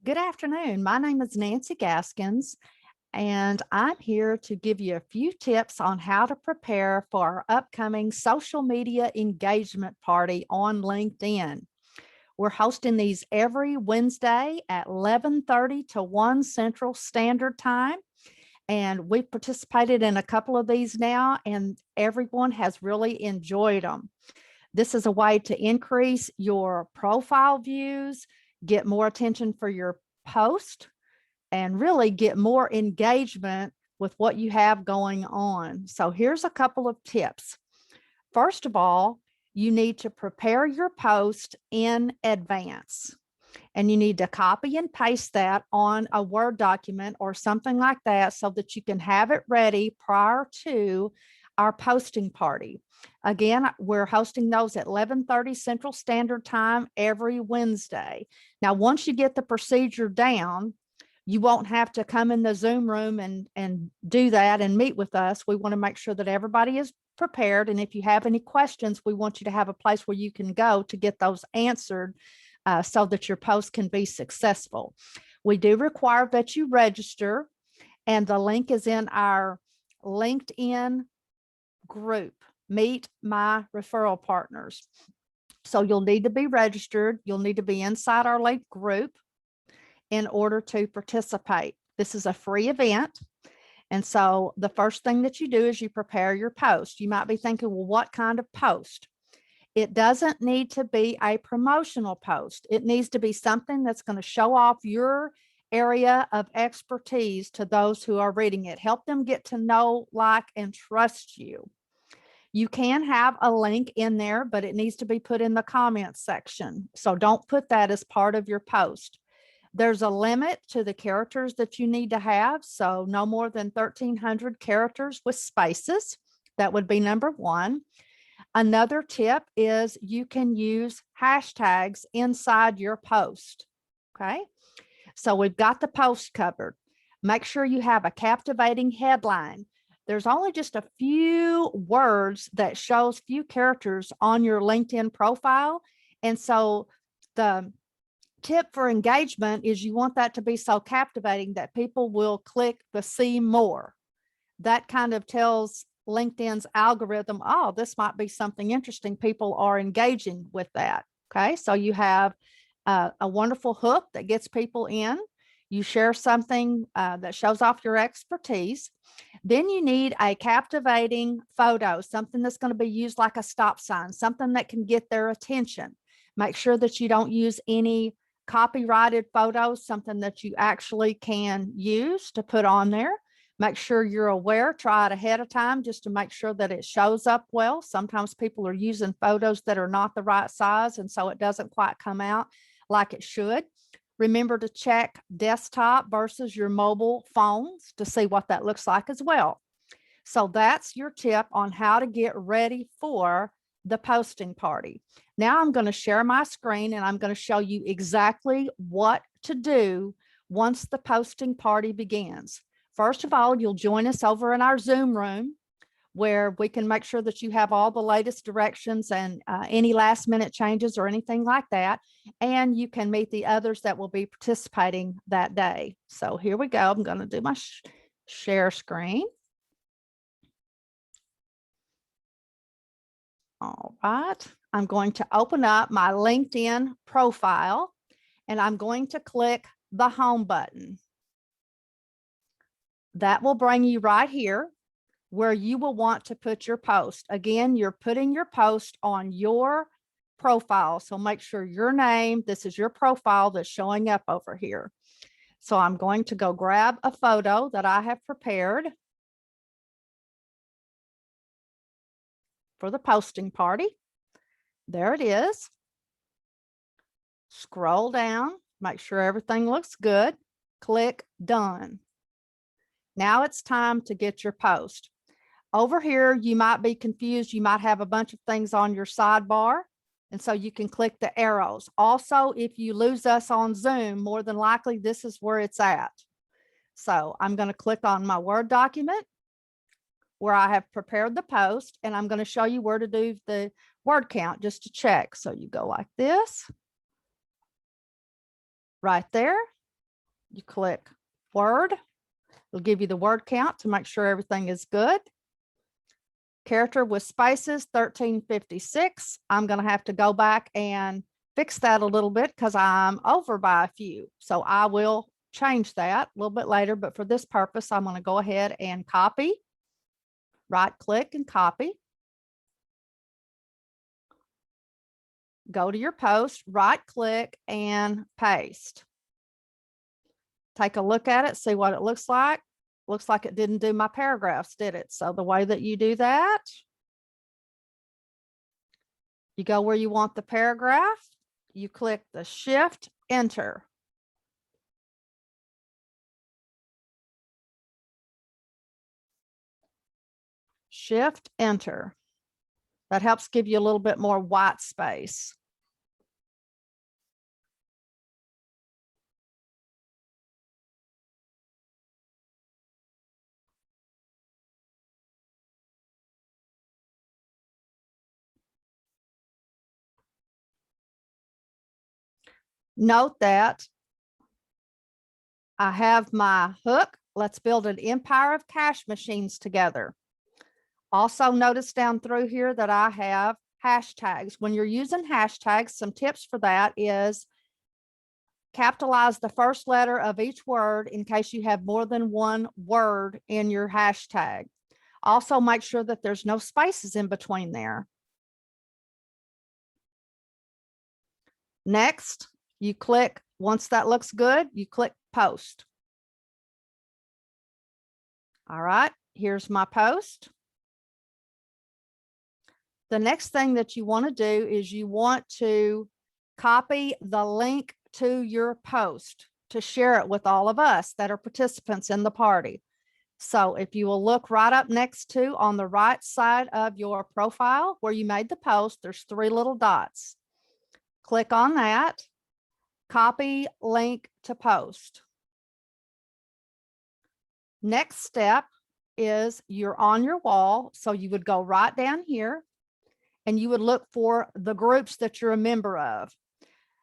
Good afternoon. My name is Nancy Gaskins, and I'm here to give you a few tips on how to prepare for our upcoming social media engagement party on LinkedIn. We're hosting these every Wednesday at 11:30 to 1 Central Standard Time. And we've participated in a couple of these now, and everyone has really enjoyed them. This is a way to increase your profile views, get more attention for your post, and really get more engagement with what you have going on. So here's a couple of tips. First of all, you need to prepare your post in advance. And you need to copy and paste that on a Word document or something like that so that you can have it ready prior to our posting party. Again, we're hosting those at 11:30 Central Standard Time every Wednesday. Now, once you get the procedure down, you won't have to come in the Zoom room and do that and meet with us. We want to make sure that everybody is prepared. And if you have any questions, we want you to have a place where you can go to get those answered so that your post can be successful. We do require that you register, and the link is in our LinkedIn group, Meet My Referral Partners. So you'll need to be registered. You'll need to be inside our link group in order to participate. This is a free event. And so the first thing that you do is you prepare your post. You might be thinking, well, what kind of post? It doesn't need to be a promotional post. It needs to be something that's going to show off your area of expertise to those who are reading it. Help them get to know, like, and trust you. You can have a link in there, but it needs to be put in the comments section. So don't put that as part of your post. There's a limit to the characters that you need to have. So no more than 1,300 characters with spaces. That would be number one. Another tip is you can use hashtags inside your post. Okay. So we've got the post covered. Make sure you have a captivating headline. There's only just a few words that shows few characters on your LinkedIn profile. And so the tip for engagement is you want that to be so captivating that people will click the see more. That kind of tells LinkedIn's algorithm, oh, this might be something interesting. People are engaging with that. Okay, so you have a wonderful hook that gets people in. You share something that shows off your expertise. Then you need a captivating photo, something that's going to be used like a stop sign, something that can get their attention. Make sure that you don't use any copyrighted photos, something that you actually can use to put on there. Make sure you're aware, try it ahead of time just to make sure that it shows up well. Sometimes people are using photos that are not the right size, and so it doesn't quite come out like it should. Remember to check desktop versus your mobile phones to see what that looks like as well. So that's your tip on how to get ready for the posting party. Now I'm going to share my screen and I'm going to show you exactly what to do once the posting party begins. First of all, you'll join us over in our Zoom room where we can make sure that you have all the latest directions and any last minute changes or anything like that. And you can meet the others that will be participating that day. So here we go. I'm going to do my share screen. All right. I'm going to open up my LinkedIn profile and I'm going to click the home button. That will bring you right here where you will want to put your post. Again, you're putting your post on your profile. So make sure your name, this is your profile that's showing up over here. So I'm going to go grab a photo that I have prepared for the posting party. There it is. Scroll down, make sure everything looks good. Click done. Now it's time to get your post. Over here, you might be confused. You might have a bunch of things on your sidebar. And so you can click the arrows. Also, if you lose us on Zoom, more than likely, this is where it's at. So I'm going to click on my Word document where I have prepared the post, and I'm going to show you where to do the word count just to check. So you go like this, right there. You click word. It'll give you the word count to make sure everything is good. Character with spaces, 1356. I'm going to have to go back and fix that a little bit because I'm over by a few. So I will change that a little bit later, but for this purpose, I'm going to go ahead and copy, right click and copy. Go to your post, right click and paste. Take a look at it, see what it looks like. Looks like it didn't do my paragraphs, did it? So the way that you do that, you go where you want the paragraph, you click the shift enter. Shift enter. That helps give you a little bit more white space. Note that I have my hook. Let's build an empire of cash machines together. Also notice down through here that I have hashtags. When you're using hashtags, some tips for that is capitalize the first letter of each word in case you have more than one word in your hashtag. Also make sure that there's no spaces in between there. Next, you click, once that looks good, you click post. All right, here's my post. The next thing that you want to do is you want to copy the link to your post to share it with all of us that are participants in the party. So if you will look right up next to on the right side of your profile where you made the post, there's 3 little dots. Click on that, copy link to post. Next step is you're on your wall. So you would go right down here and you would look for the groups that you're a member of.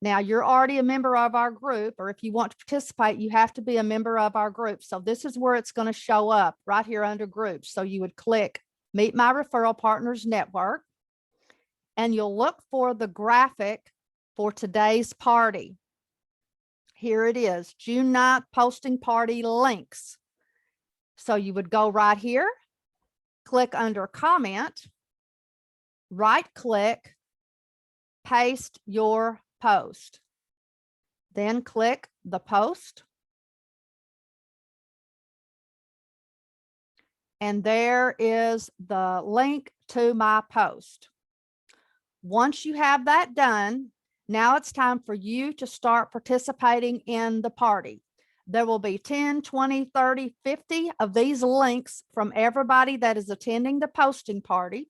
Now you're already a member of our group, or if you want to participate, you have to be a member of our group. So this is where it's going to show up right here under groups. So you would click Meet My Referral Partners Network, and you'll look for the graphic for today's party. Here it is, June 9th posting party links. So you would go right here, click under comment, right click, paste your post. Then click the post. And there is the link to my post. Once you have that done, now it's time for you to start participating in the party. There will be 10, 20, 30, 50 of these links from everybody that is attending the posting party.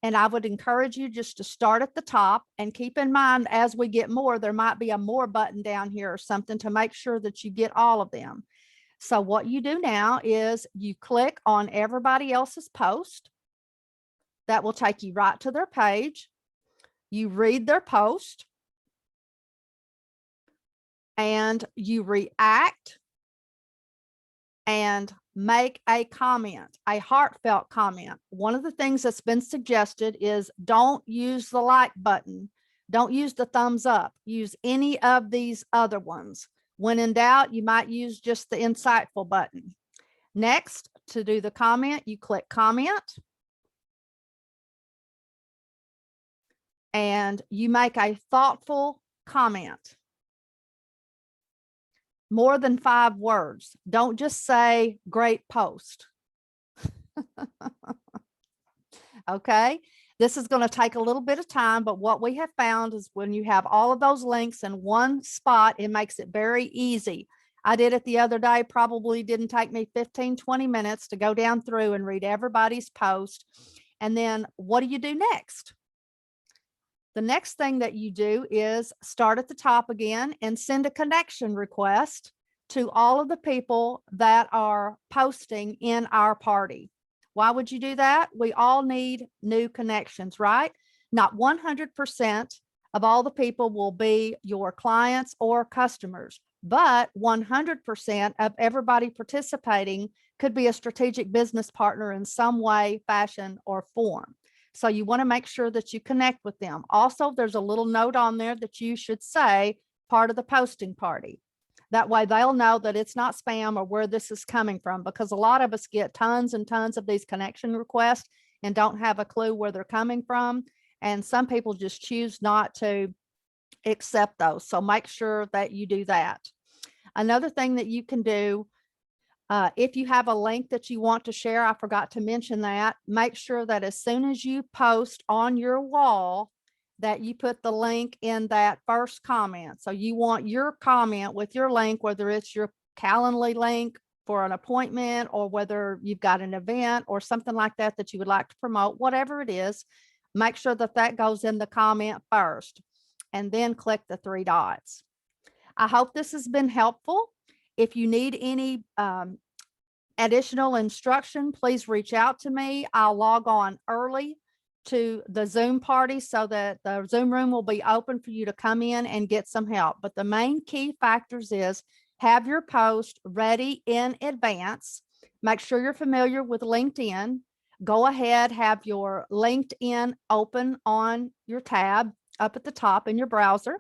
And I would encourage you just to start at the top and keep in mind, as we get more, there might be a more button down here or something to make sure that you get all of them. So what you do now is you click on everybody else's post. That will take you right to their page. You read their post and you react and make a comment, a heartfelt comment. One of the things that's been suggested is don't use the like button. Don't use the thumbs up. Use any of these other ones. When in doubt, you might use just the insightful button. Next, to do the comment, you click comment. And you make a thoughtful comment. More than 5 words. Don't just say great post. Okay. This is going to take a little bit of time, but what we have found is when you have all of those links in one spot, it makes it very easy. I did it the other day, probably didn't take me 15, 20 minutes to go down through and read everybody's post. And then what do you do next? The next thing that you do is start at the top again and send a connection request to all of the people that are posting in our party. Why would you do that? We all need new connections, right? Not 100% of all the people will be your clients or customers, but 100% of everybody participating could be a strategic business partner in some way, fashion, or form. So you want to make sure that you connect with them. Also, there's a little note on there that you should say part of the posting party. That way they'll know that it's not spam or where this is coming from, because a lot of us get tons and tons of these connection requests and don't have a clue where they're coming from. And some people just choose not to accept those. So make sure that you do that. Another thing that you can do, if you have a link that you want to share, I forgot to mention that, make sure that as soon as you post on your wall, that you put the link in that first comment. So you want your comment with your link, whether it's your Calendly link for an appointment, or whether you've got an event or something like that that you would like to promote, whatever it is, make sure that that goes in the comment first, and then click the three dots. I hope this has been helpful. If you need any additional instruction, please reach out to me. I'll log on early to the Zoom party so that the Zoom room will be open for you to come in and get some help. But the main key factors is have your post ready in advance. Make sure you're familiar with LinkedIn. Go ahead, have your LinkedIn open on your tab up at the top in your browser,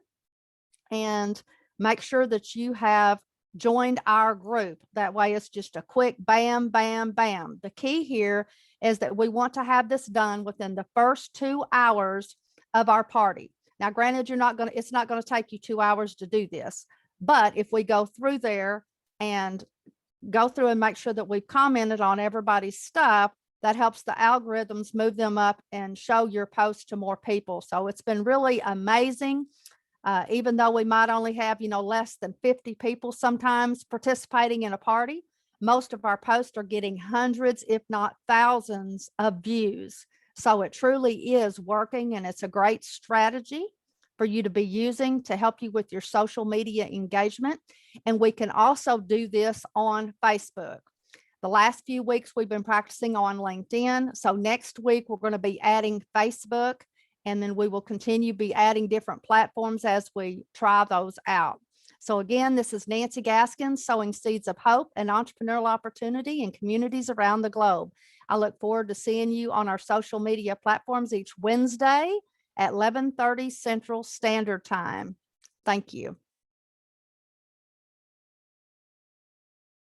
and make sure that you have joined our group. That way it's just a quick bam, bam, bam. The key here is that we want to have this done within the first 2 hours of our party. Now, granted, it's not going to take you 2 hours to do this, but if we go through there and go through and make sure that we've commented on everybody's stuff, that helps the algorithms move them up and show your post to more people. So it's been really amazing. Even though we might only have, less than 50 people sometimes participating in a party, most of our posts are getting hundreds, if not thousands of views. So it truly is working, and it's a great strategy for you to be using to help you with your social media engagement. And we can also do this on Facebook. The last few weeks we've been practicing on LinkedIn. So next week we're going to be adding Facebook, and then we will continue be adding different platforms as we try those out. So again, this is Nancy Gaskins, sowing seeds of hope and entrepreneurial opportunity in communities around the globe. I look forward to seeing you on our social media platforms each Wednesday at 11:30 Central Standard Time. Thank you.